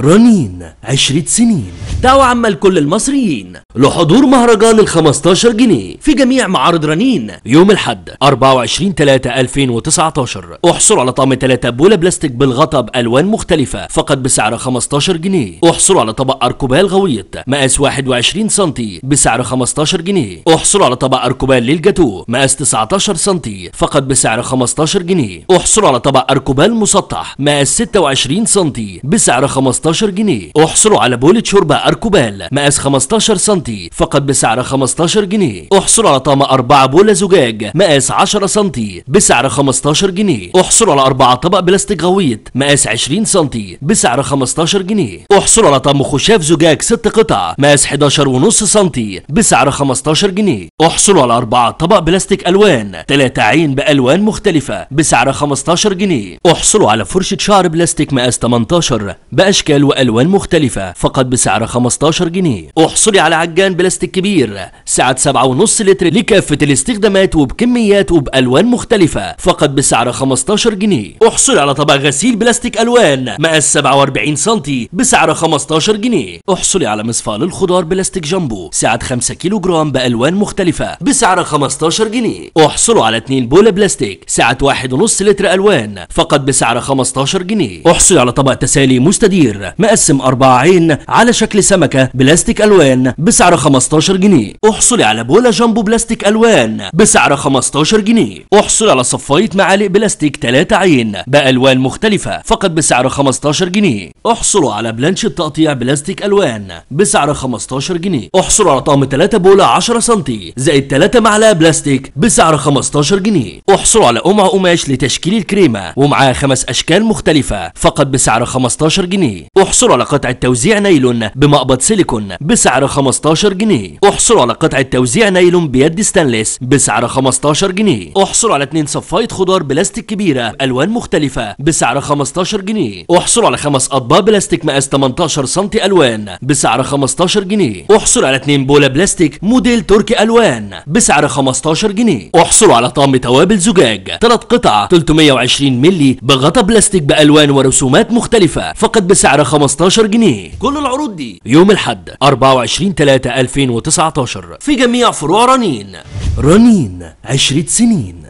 رنين 10 سنين. دعوة عامة لكل المصريين لحضور مهرجان ال15 جنيه في جميع معارض رنين يوم الأحد 24/3/2019. احصلوا على طقم 3 بوله بلاستيك بالغطا بألوان مختلفة فقط بسعر 15 جنيه. احصلوا على طبق أركوبال غويط مقاس 21 سم بسعر 15 جنيه. احصلوا على طبق أركوبال للجاتو مقاس 19 سم فقط بسعر 15 جنيه. احصلوا على طبق أركوبال مسطح مقاس 26 سم بسعر 15 جنيه. احصلوا على بولة شوربة أركوبال مقاس 15 سم فقط بسعر 15 جنيه. احصلوا على طقم 4 بولة زجاج مقاس 10 سم بسعر 15 جنيه. احصلوا على 4 طبق بلاستيك غويط مقاس 20 سم بسعر 15 جنيه. احصلوا على طقم خشاف زجاج 6 قطع مقاس 11.5 سم بسعر 15 جنيه. احصلوا على 4 طبق بلاستيك ألوان 3 عين بألوان مختلفة بسعر 15 جنيه. احصلوا على فرشة شعر بلاستيك مقاس 18 بأشكال وألوان مختلفة فقط بسعر 15 جنيه. احصلي على عجان بلاستيك كبير سعة 7.5 لتر لكافة الاستخدامات وبكميات وبألوان مختلفة فقط بسعر 15 جنيه. احصلي على طبق غسيل بلاستيك ألوان مقاس 47 سم بسعر 15 جنيه. احصلي على مصفاة للخضار بلاستيك جامبو سعة 5 كيلو جرام بألوان مختلفة بسعر 15 جنيه. احصلوا على 2 بولة بلاستيك سعة 1.5 لتر ألوان فقط بسعر 15 جنيه. احصلي على طبق تسالي مستدير مقسم 4 عين على شكل سمكة بلاستيك ألوان بسعر 15 جنيه. احصلي على بولة جامبو بلاستيك ألوان بسعر 15 جنيه. احصلي على صفاية معالق بلاستيك 3 عين بألوان مختلفة فقط بسعر 15 جنيه. احصلوا على بلانش تقطيع بلاستيك ألوان بسعر 15 جنيه. احصلوا على طقم 3 بولة 10 سم زائد 3 معلقة بلاستيك بسعر 15 جنيه. احصلوا على قمع قماش لتشكيل الكريمة ومعاها 5 أشكال مختلفة فقط بسعر 15 جنيه. احصلوا على قطعة توزيع نايلون بمقبض سيليكون بسعر 15 جنيه. احصلوا على قطعة توزيع نايلون بيد ستانلس بسعر 15 جنيه. احصلوا على 2 صفاية خضار بلاستيك كبيرة ألوان مختلفة بسعر 15 جنيه. احصلوا على 5 أطباق بلاستيك مقاس 18 سم ألوان بسعر 15 جنيه. احصلوا على 2 بولة بلاستيك موديل تركي ألوان بسعر 15 جنيه. احصلوا على طقم توابل زجاج 3 قطع 320 مللي بغطا بلاستيك بألوان ورسومات مختلفة فقط بسعر 15 جنيه. كل العروض دي يوم الأحد 24/3/2019 في جميع فروع رنين. رنين 10 سنين.